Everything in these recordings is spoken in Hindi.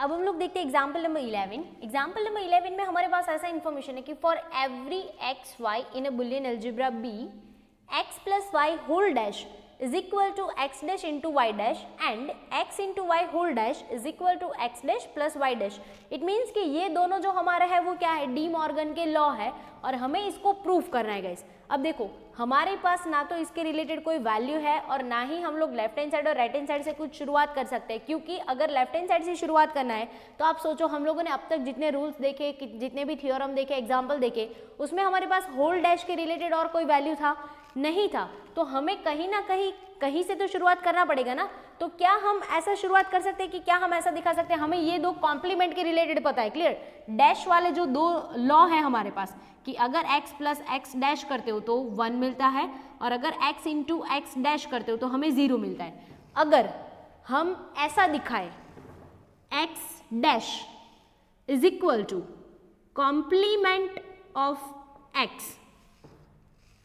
अब हम लोग देखते हैं एग्जाम्पल नंबर 11। एग्जाम्पल नंबर 11 में हमारे पास ऐसा इन्फॉर्मेशन है कि for every x y in a Boolean algebra B x plus y whole dash is equal to x dash into y dash and x into y whole dash is equal to x dash plus y dash. It means कि ये दोनों जो हमारा है वो क्या है, डी मॉर्गन के लॉ है और हमें इसको प्रूफ करना है गाइस। अब देखो हमारे पास ना तो इसके रिलेटेड कोई वैल्यू है और ना ही हम लोग लेफ्ट हैंड साइड और राइट हैंड साइड से कुछ शुरुआत कर सकते हैं, क्योंकि अगर लेफ्ट हैंड साइड से शुरुआत करना है तो आप सोचो हम लोगों ने अब तक जितने रूल्स देखे, जितने भी थ्योरम देखे, एग्जाम्पल देखे, उसमें हमारे पास होल डैश के रिलेटेड और कोई वैल्यू था नहीं था। तो हमें कहीं ना कहीं से तो शुरुआत करना पड़ेगा ना। तो क्या हम ऐसा शुरुआत कर सकते हैं कि क्या हम ऐसा दिखा सकते हैं, हमें ये दो कॉम्प्लीमेंट के रिलेटेड पता है, क्लियर, डैश वाले जो दो लॉ है हमारे पास कि अगर x प्लस एक्स डैश करते हो तो 1 मिलता है और अगर x इंटू एक्स डैश करते हो तो हमें 0 मिलता है। अगर हम ऐसा दिखाए x dash is equal to complement of x,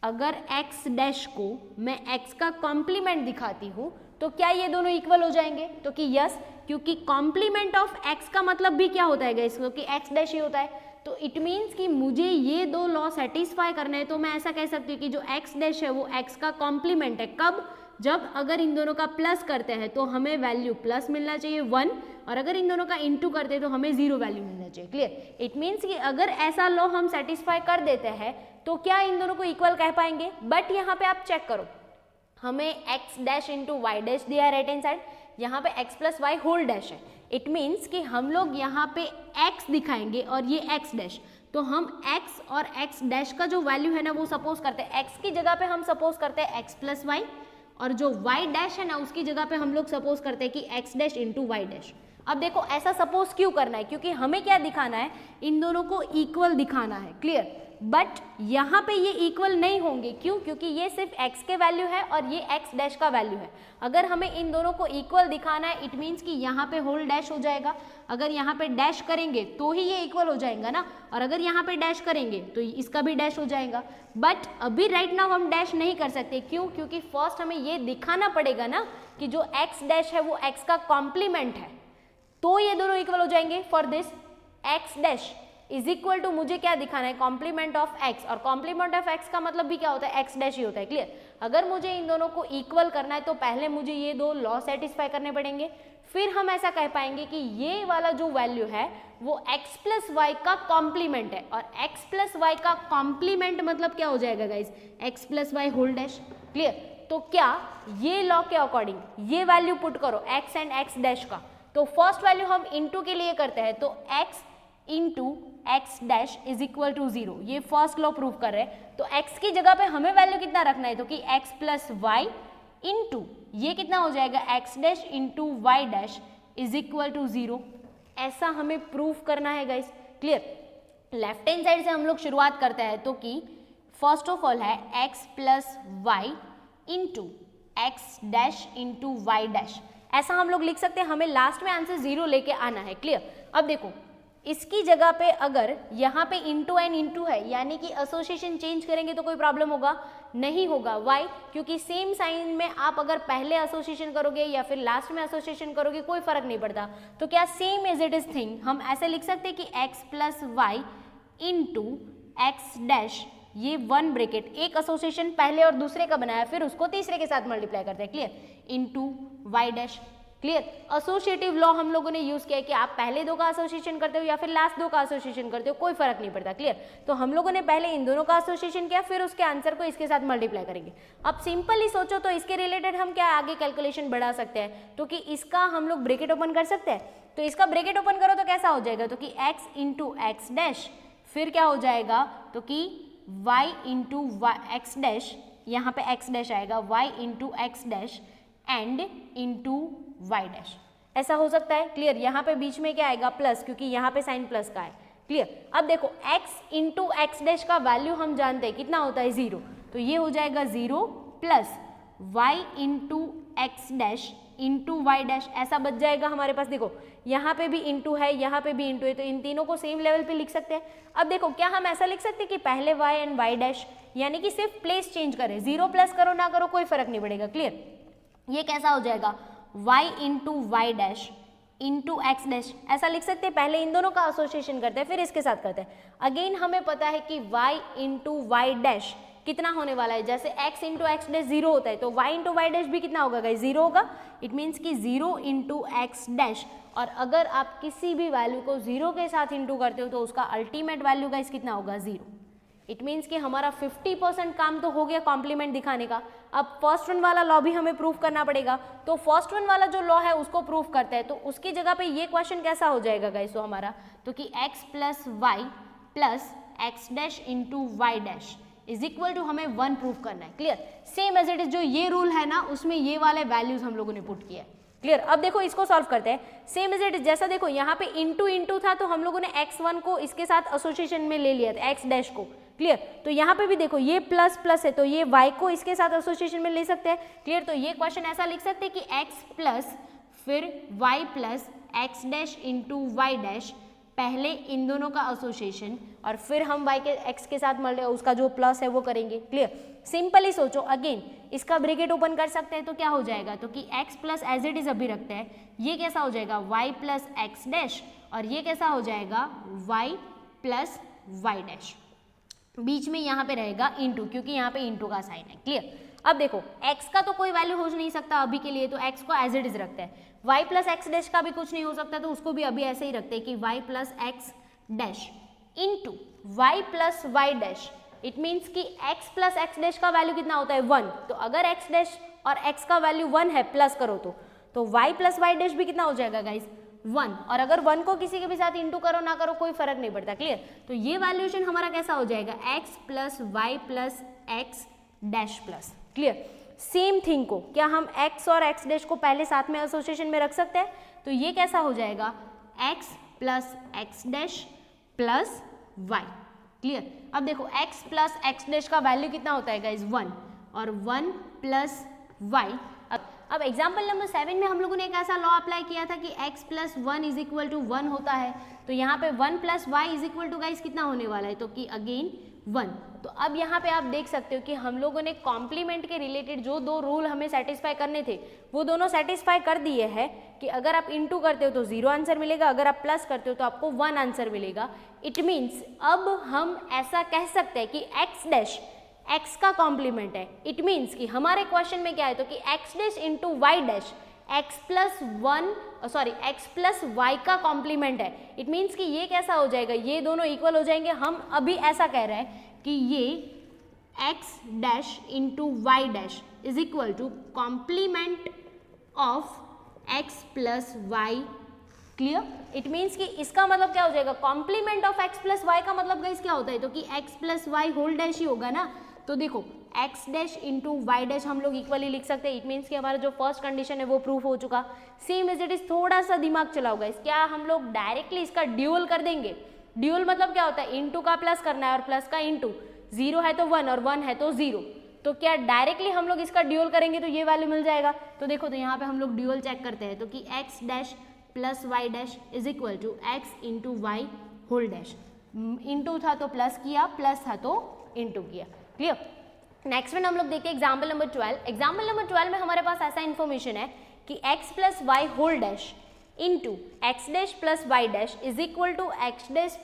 अगर x डैश को मैं x का कॉम्प्लीमेंट दिखाती हूँ तो क्या ये दोनों इक्वल हो जाएंगे? तो कि यस, क्योंकि कॉम्प्लीमेंट ऑफ x का मतलब भी क्या होता है गाइस, क्योंकि x डैश ही होता है। तो इट मीन्स कि मुझे ये दो लॉ सेटिस्फाई करना है, तो मैं ऐसा कह सकती हूँ कि जो x डैश है वो x का कॉम्प्लीमेंट है। कब? जब अगर इन दोनों का प्लस करते हैं तो हमें वैल्यू प्लस मिलना चाहिए 1, और अगर इन दोनों का इंटू करते हैं तो हमें 0 वैल्यू मिलना चाहिए, क्लियर। इट मीन्स कि अगर ऐसा लॉ हम सेटिस्फाई कर देते हैं तो क्या इन दोनों को इक्वल कह पाएंगे। बट यहाँ पे आप चेक करो, हमें x dash into y dash दिया है राइट हैंड साइड, यहाँ पे x plus y whole dash है। इट मीन्स कि हम लोग यहाँ पे x दिखाएंगे और ये x डैश, तो हम x और x डैश का जो वैल्यू है ना वो सपोज करते हैं x की जगह पे हम सपोज करते हैं x प्लस वाई, और जो y डैश है ना उसकी जगह पे हम लोग सपोज करते हैं कि x dash into y dash. अब देखो ऐसा सपोज क्यों करना है, क्योंकि हमें क्या दिखाना है, इन दोनों को इक्वल दिखाना है, क्लियर। बट यहाँ पे ये इक्वल नहीं होंगे, क्यों? क्योंकि ये सिर्फ x के वैल्यू है और ये x डैश का वैल्यू है। अगर हमें इन दोनों को इक्वल दिखाना है, इट मीन्स कि यहाँ पे होल डैश हो जाएगा, अगर यहाँ पे डैश करेंगे तो ही ये इक्वल हो जाएगा ना, और अगर यहाँ पे डैश करेंगे तो इसका भी डैश हो जाएगा। बट अभी राइट नाउ हम डैश नहीं कर सकते, क्यों? क्योंकि फर्स्ट हमें ये दिखाना पड़ेगा ना कि जो x डैश है वो x का कॉम्प्लीमेंट है, तो ये दोनों इक्वल हो जाएंगे। For this x dash is equal to, मुझे क्या दिखाना है, कॉम्प्लीमेंट ऑफ x, और कॉम्प्लीमेंट ऑफ x का मतलब भी क्या होता है, x डैश ही होता है, क्लियर। अगर मुझे इन दोनों को इक्वल करना है तो पहले मुझे ये दो लॉ सेटिस्फाई करने पड़ेंगे, फिर हम ऐसा कह पाएंगे कि ये वाला जो वैल्यू है वो x प्लस वाई का कॉम्प्लीमेंट है, और x प्लस वाई का कॉम्प्लीमेंट मतलब क्या हो जाएगा guys, x plus y whole dash, clear. तो क्या ये लॉ के अकॉर्डिंग ये वैल्यू पुट करो x एंड x डैश का, तो फर्स्ट वैल्यू हम इनटू के लिए करते हैं, तो x into x dash is equal to 0, ये फर्स्ट लॉ प्रूव कर रहे हैं। तो x की जगह पे हमें वैल्यू कितना रखना है, तो कि x प्लस वाई इंटू ये कितना हो जाएगा, x dash into y dash is equal to 0, ऐसा हमें प्रूफ करना है guys, clear. Left hand side से हम लोग शुरुआत करते हैं, तो कि फर्स्ट ऑफ ऑल है x plus y into x dash into y dash, ऐसा हम लोग लिख सकते हैं। हमें लास्ट में आंसर 0 लेके आना है, क्लियर। अब देखो इसकी जगह पे अगर यहाँ पे इंटू एंड इंटू है, यानी कि एसोसिएशन चेंज करेंगे तो कोई प्रॉब्लम होगा? नहीं होगा। वाई? क्योंकि सेम साइन में आप अगर पहले एसोसिएशन करोगे या फिर लास्ट में एसोसिएशन करोगे कोई फर्क नहीं पड़ता। तो क्या same as it is thing हम ऐसे लिख सकते हैं कि x plus y into x dash, ये 1 ब्रैकेट, एक एसोसिएशन पहले और दूसरे का बनाया फिर उसको तीसरे के साथ मल्टीप्लाई करते हैं, clear, into y dash, clear. Associative law हम लोगों ने यूज किया है कि आप पहले दो का एसोसिएशन करते हो या फिर लास्ट दो का एसोसिएशन करते हो, कोई फर्क नहीं पड़ता, क्लियर। तो हम लोगों ने पहले इन दोनों का एसोसिएशन किया, फिर उसके आंसर को इसके साथ मल्टीप्लाई करेंगे। अब सिंपली सोचो तो इसके रिलेटेड हम क्या आगे कैलकुलेशन बढ़ा सकते हैं, तो कि इसका हम लोग ब्रैकेट ओपन कर सकते हैं। तो इसका ब्रैकेट ओपन करो तो कैसा हो जाएगा, तो कि x इंटू एक्स डैश, फिर क्या हो जाएगा, तो कि y इंटू एक्स डैश, यहाँ पे x डैश आएगा, y into x dash and into y dash, ऐसा हो सकता है, क्लियर। यहाँ पे बीच में क्या आएगा, प्लस, क्योंकि यहाँ पे साइन प्लस का है, क्लियर। अब देखो x इंटू एक्स डैश का वैल्यू हम जानते हैं कितना होता है, 0, तो ये हो जाएगा 0 plus y into x dash into y dash, ऐसा बच जाएगा हमारे पास। देखो यहाँ पे भी इंटू है, यहाँ पे भी इंटू है, तो इन तीनों को सेम लेवल पे लिख सकते हैं। अब देखो क्या हम ऐसा लिख सकते हैं कि पहले y एंड वाई डैश, यानी कि सिर्फ प्लेस चेंज करें, 0 प्लस करो ना करो कोई फर्क नहीं पड़ेगा, क्लियर। ये कैसा हो जाएगा, y into y dash into x dash, ऐसा लिख सकते हैं। पहले इन दोनों का एसोसिएशन करते हैं फिर इसके साथ करते हैं। अगेन हमें पता है कि y इंटू वाई डैश कितना होने वाला है, जैसे x इंटू एक्स डैश 0 होता है तो y इंटू वाई डैश भी कितना होगा गाइस, 0 होगा। इट मीन्स कि 0 इंटू एक्स डैश, और अगर आप किसी भी वैल्यू को 0 के साथ इंटू करते हो तो उसका अल्टीमेट वैल्यू गाइस कितना होगा, 0। इट मीन्स कि हमारा 50% काम तो हो गया कॉम्प्लीमेंट दिखाने का। अब फर्स्ट वन वाला लॉ भी हमें प्रूफ करना पड़ेगा, तो फर्स्ट वन वाला जो लॉ है उसको प्रूफ करते हैं। तो उसकी जगह पे ये क्वेश्चन कैसा हो जाएगा गाइस, तो हमारा तो कि x plus y plus x dash into y dash is equal to हमें 1 प्रूफ करना है। Clear, same as it is जो ये रूल है ना उसमें ये वाले वैल्यूज हम लोगों ने पुट किया है। क्लियर, अब देखो इसको सॉल्व करते हैं। सेम एज इट इज, जैसा देखो यहाँ पे इंटू इंटू था तो हम लोगों ने x1 को इसके साथ एसोसिएशन में ले लिया था, x डैश को। क्लियर, तो यहाँ पे भी देखो ये प्लस प्लस है तो ये y को इसके साथ एसोसिएशन में ले सकते हैं। क्लियर, तो ये क्वेश्चन ऐसा लिख सकते हैं कि x प्लस फिर y plus x dash into y dash, पहले इन दोनों का एसोसिएशन और फिर हम y के x के साथ उसका जो प्लस है वो करेंगे। क्लियर, सिंपली सोचो, अगेन इसका ब्रैकेट ओपन कर सकते हैं तो क्या हो जाएगा, तो कि x plus as it is अभी रखते हैं, ये कैसा हो जाएगा y प्लस एक्स डैश, और ये कैसा हो जाएगा y प्लस वाई डैश। बीच में यहाँ पे रहेगा इंटू, क्योंकि यहाँ पे इंटू का साइन है। क्लियर, अब देखो x का तो कोई वैल्यू हो नहीं सकता अभी के लिए, तो x को एज इट इज रखते हैं। y प्लस एक्स डैश का भी कुछ नहीं हो सकता तो उसको भी अभी ऐसे ही रखते हैं कि y plus x dash into y plus y dash. It means कि x प्लस एक्स डैश का वैल्यू कितना होता है, 1। तो अगर x डैश और x का वैल्यू 1 है प्लस करो तो y प्लस वाई डैश भी कितना हो जाएगा गाइस, 1। और अगर 1 को किसी के भी साथ इंटू करो ना करो कोई फर्क नहीं पड़ता। क्लियर, तो ये वैल्यूएशन हमारा कैसा हो जाएगा, x plus y plus x dash plus. Clear, same thing को क्या हम x और x डैश को पहले साथ में एसोसिएशन में रख सकते हैं, तो ये कैसा हो जाएगा x plus x dash plus y। Clear, अब देखो x प्लस एक्स डैश का वैल्यू कितना होता है गाइस, 1, और 1 प्लस y। अब एग्जाम्पल नंबर 7 में हम लोगों ने एक ऐसा लॉ अप्लाई किया था कि x plus 1 is equal to 1 होता है, तो यहाँ पे 1 plus y is equal to guys कितना होने वाला है, तो कि अगेन 1। तो अब यहाँ पे आप देख सकते हो कि हम लोगों ने कॉम्प्लीमेंट के रिलेटेड जो 2 रूल हमें सेटिस्फाई करने थे वो दोनों सेटिस्फाई कर दिए हैं कि अगर आप इंटू करते हो तो 0 आंसर मिलेगा, अगर आप प्लस करते हो तो आपको 1 आंसर मिलेगा। इट मीन्स अब हम ऐसा कह सकते हैं कि एक्स डैश x का कॉम्प्लीमेंट है। इट मीन्स कि हमारे क्वेश्चन में क्या है, तो कि x dash into y dash x plus y का कॉम्प्लीमेंट है। इट मीन्स कि ये कैसा हो जाएगा, ये दोनों इक्वल हो जाएंगे। हम अभी ऐसा कह रहे हैं कि ये x dash into y dash is equal to complement of x plus y. Clear, it means कि इसका मतलब क्या हो जाएगा, complement of x plus y का मतलब गाइस क्या होता है, तो कि x plus y whole dash ही होगा ना। तो देखो x dash into y dash हम लोग इक्वली लिख सकते हैं। इट मीन्स कि हमारा जो फर्स्ट कंडीशन है वो प्रूफ हो चुका। सेम एज इट इज, थोड़ा सा दिमाग चलाओ गाइस, क्या हम लोग डायरेक्टली इसका ड्यूअल कर देंगे। ड्यूअल मतलब क्या होता है, इंटू का प्लस करना है और प्लस का इंटू, 0 है तो 1 और 1 है तो 0। तो क्या डायरेक्टली हम लोग इसका ड्यूअल करेंगे तो ये वैल्यू मिल जाएगा। तो देखो, तो यहाँ पे हम लोग ड्यूअल चेक करते हैं, तो कि x dash plus y dash is equal to x into y whole dash. Into था तो प्लस किया, प्लस था तो इंटू किया। क्लियर, नेक्स्ट में हम लोग देखते हैं एग्जाम्पल नंबर 12। एग्जाम्पल नंबर 12 में हमारे पास ऐसा इन्फॉर्मेशन है कि x plus y whole dash into x dash plus y dash is equal to x dash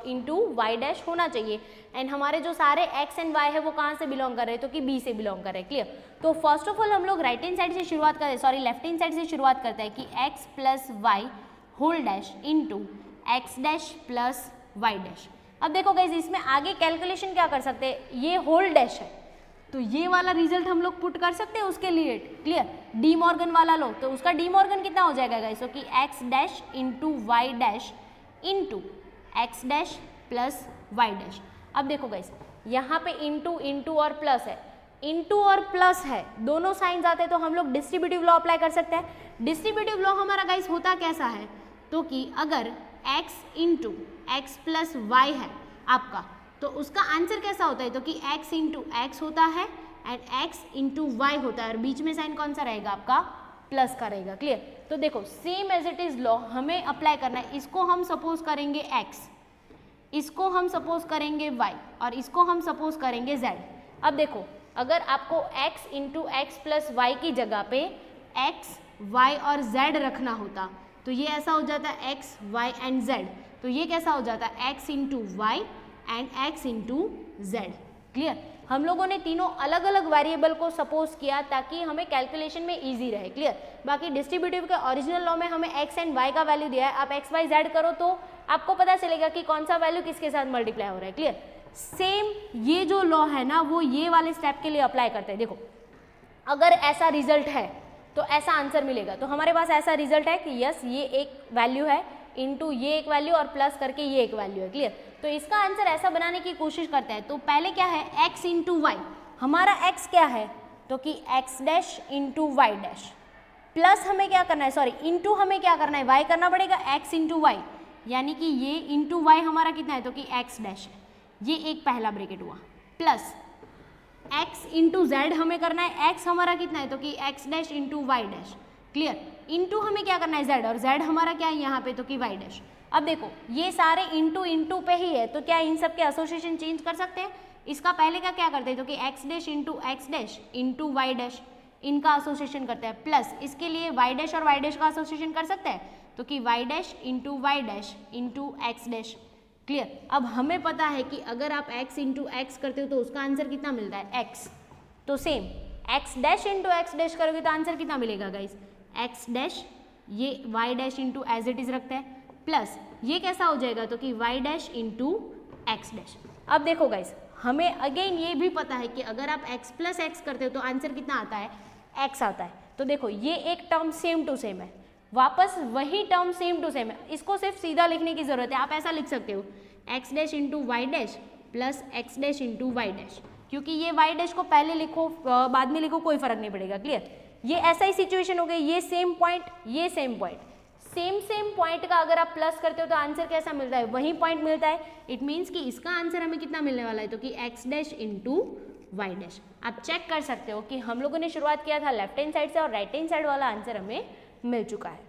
into y dash होना चाहिए। एंड हमारे जो सारे x एंड y है वो कहाँ से बिलोंग कर रहे हैं, तो कि b से बिलोंग कर रहे हैं। क्लियर, तो फर्स्ट ऑफ ऑल हम लोग राइट हैंड साइड से शुरुआत करते हैं, सॉरी लेफ्ट हैंड साइड से शुरुआत करते हैं कि x plus y whole dash into x dash plus y dash. अब देखो गाइज, इसमें आगे कैलकुलेशन क्या कर सकते हैं, ये होल डैश है तो ये वाला रिजल्ट हम लोग पुट कर सकते हैं उसके लिए। क्लियर, डी मॉर्गन वाला लो, तो उसका डी मॉर्गन कितना हो जाएगा गाइस, तो कि x dash into y dash into x dash plus y dash. अब देखो गाइस, यहाँ पे इंटू इंटू और प्लस है, इंटू और प्लस है, दोनों साइंस आते हैं तो हम लोग डिस्ट्रीब्यूटिव लॉ अप्लाई कर सकते हैं। डिस्ट्रीब्यूटिव लॉ हमारा गाइस होता कैसा है, तो कि अगर x into x plus y है आपका, तो उसका आंसर कैसा होता है, तो कि x इंटू एक्स होता है एंड x इंटू वाई होता है, और बीच में साइन कौन सा रहेगा आपका, प्लस का रहेगा। क्लियर, तो देखो same as it is law हमें अप्लाई करना है। इसको हम सपोज करेंगे x, इसको हम सपोज करेंगे y और इसको हम सपोज करेंगे z। अब देखो, अगर आपको x into x plus y की जगह पे x, y और z रखना होता तो ये ऐसा हो जाता है x, y एंड z, तो ये कैसा हो जाता है x into y and x into z. Clear? हम लोगों ने तीनों अलग अलग वेरिएबल को सपोज किया ताकि हमें कैलकुलेशन में इजी रहे। क्लियर? बाकी डिस्ट्रीब्यूटिव के ओरिजिनल लॉ में हमें x एंड y का वैल्यू दिया है, आप x y z करो तो आपको पता चलेगा कि कौन सा वैल्यू किसके साथ मल्टीप्लाई हो रहा है। क्लियर? सेम ये जो लॉ है ना वो ये वाले स्टेप के लिए अप्लाई करते हैं। देखो अगर ऐसा रिजल्ट है तो ऐसा आंसर मिलेगा, तो हमारे पास ऐसा रिजल्ट है कि यस ये एक वैल्यू है इनटू ये एक वैल्यू और प्लस करके ये एक वैल्यू है। क्लियर? तो इसका आंसर ऐसा बनाने की कोशिश करते हैं। तो पहले क्या है x इंटू वाई, हमारा x क्या है तो कि x dash into y dash, plus हमें क्या करना है, सॉरी इंटू हमें क्या करना है, y करना पड़ेगा x इंटू वाई, यानी कि ये इंटू वाई हमारा कितना है तो कि x डैश है, ये एक पहला ब्रैकेट हुआ, प्लस x इंटू जेड हमें करना है, x हमारा कितना है तो कि x dash into y dash. Clear? Into हमें क्या करना है z, और z हमारा क्या है यहाँ पे तो कि y डैश। अब देखो ये सारे इंटू इंटू पे ही है, तो क्या इन सब के एसोसिएशन चेंज कर सकते हैं? इसका पहले का क्या करते हैं तो कि x dash into x dash into y dash, इनका एसोसिएशन करते हैं, प्लस इसके लिए y डैश और y डैश का एसोसिएशन कर सकते हैं तो कि y dash into y dash into x dash. Clear? अब हमें पता है कि अगर आप x इंटू एक्स करते हो तो उसका आंसर कितना मिलता है x, तो सेम x dash into x dash करोगे तो आंसर कितना मिलेगा गाइस x डैश, ये y dash into as it is रखते हैं, प्लस ये कैसा हो जाएगा तो कि y dash into x dash. अब देखो गाइस हमें अगेन ये भी पता है कि अगर आप x प्लस एक्स करते हो तो आंसर कितना आता है x आता है। तो देखो ये एक टर्म सेम टू सेम है, वापस वही टर्म सेम टू सेम है, इसको सिर्फ सीधा लिखने की जरूरत है। आप ऐसा लिख सकते हो x dash into y dash plus x dash into y dash, क्योंकि ये y डैश को पहले लिखो बाद में लिखो कोई फर्क नहीं पड़ेगा। क्लियर? ये ऐसा ही सिचुएशन हो गई, ये सेम पॉइंट ये सेम पॉइंट, सेम पॉइंट का अगर आप प्लस करते हो तो आंसर कैसा मिलता है, वही पॉइंट मिलता है। इट मीन्स कि इसका आंसर हमें कितना मिलने वाला है तो कि x dash into y dash. आप चेक कर सकते हो कि हम लोगों ने शुरुआत किया था लेफ्ट हैंड साइड से और राइट हैंड साइड वाला आंसर हमें मिल चुका है।